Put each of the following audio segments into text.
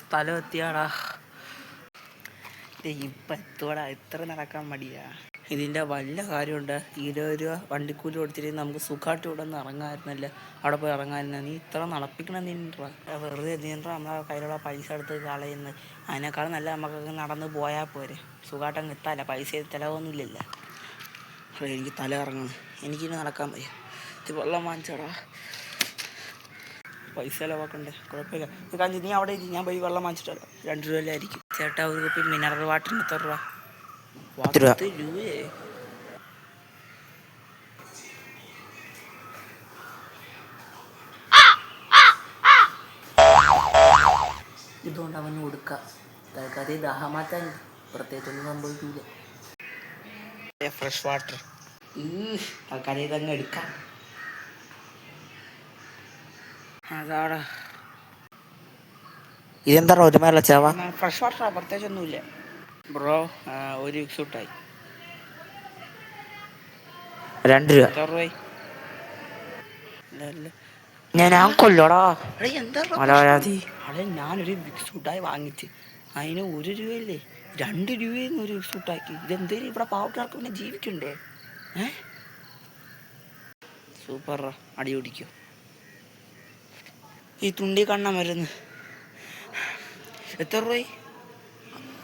സ്ഥലം എത്തിയാടാ. ഇപ്പം എത്തോടാ, എത്ര നടക്കാൻ മടിയാ. ഇതിൻ്റെ വല്ല കാര്യമുണ്ട്. 20 രൂപ വണ്ടിക്കൂലി കൊടുത്തിട്ട് നമുക്ക് സുഖമായിട്ട് ഇവിടെ നിന്ന് ഇറങ്ങാമായിരുന്നല്ലേ. അവിടെ പോയി ഇറങ്ങാമായിരുന്നു. നീ ഇത്ര നടപ്പിക്കണം നീണ്ടാ. വെറുതെ നീണ്ടാ നമ്മളെ കയ്യിലുള്ള പൈസ എടുത്ത് കളയുന്നത്. അതിനേക്കാളും നല്ല നമുക്കൊക്കെ നടന്ന് പോയാൽ പോരെ. സുഖമായിട്ടങ്ങ് എത്താല്ല, പൈസ ചിലവൊന്നുമില്ലല്ലോ. എനിക്ക് തല ഇറങ്ങണം, എനിക്കിനി നടക്കാൻ വയ്യ. ഇത് വെള്ളം വാങ്ങിച്ചടാ, പൈസ ചിലവാക്കണ്ടേ. കുഴപ്പമില്ല, കാഞ്ചി നീ അവിടെ ഇരിക്കും, ഞാൻ പോയി വെള്ളം വാങ്ങിച്ചിട്ടല്ലോ. 2 രൂപയിലായിരിക്കും. ചേട്ടാ ഒരു കുപ്പി മിനറൽ വാട്ടറിന് എത്ര രൂപ? 10 രൂപയെ? ഇതുകൊണ്ട് അവന് കൊടുക്കാം. തൽക്കാലം ദാഹമാറ്റാൻ പ്രത്യേകിച്ചൊന്നും സംഭവിക്കില്ല. ഫ്രഷ് വാട്ടർ തൽക്കാലം ഇതങ്ങ് എടുക്കാം. അതാടാ, ഇതെന്താ ഒരുമാതിരി ചേവാ? ഫ്രഷ് വാട്ടറാ, പ്രത്യേകിച്ചൊന്നുമില്ല ബ്രോ. ഒരു സൂട്ടായി 2 രൂപ. എത്ര രൂപ? ഞാൻ കൊല്ലോടാ. എന്താ ഞാനൊരു ബിഗ് സൂട്ടായി വാങ്ങിച്ച് അതിന് 1 രൂപയല്ലേ 2 രൂപയെന്ന് ഒരു സൂട്ടാക്കി. ഇതെന്തേലും ഇവിടെ പാവക്കാർക്ക് പിന്നെ ജീവിക്കണ്ടേ? സൂപ്പർ, അടി പിടിക്കും. ഈ തുണ്ടി കണ്ണ മരുന്ന് എത്ര രൂപ?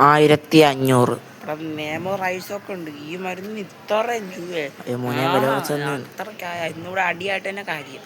1500. ഇവിടെ മേമോ റൈസൊക്കെ ഉണ്ട്. ഈ മരുന്നിന് ഇത്ര രൂപ? അത്രക്കായ ഇന്നിവിടെ അടിയായിട്ട് തന്നെ കാര്യം.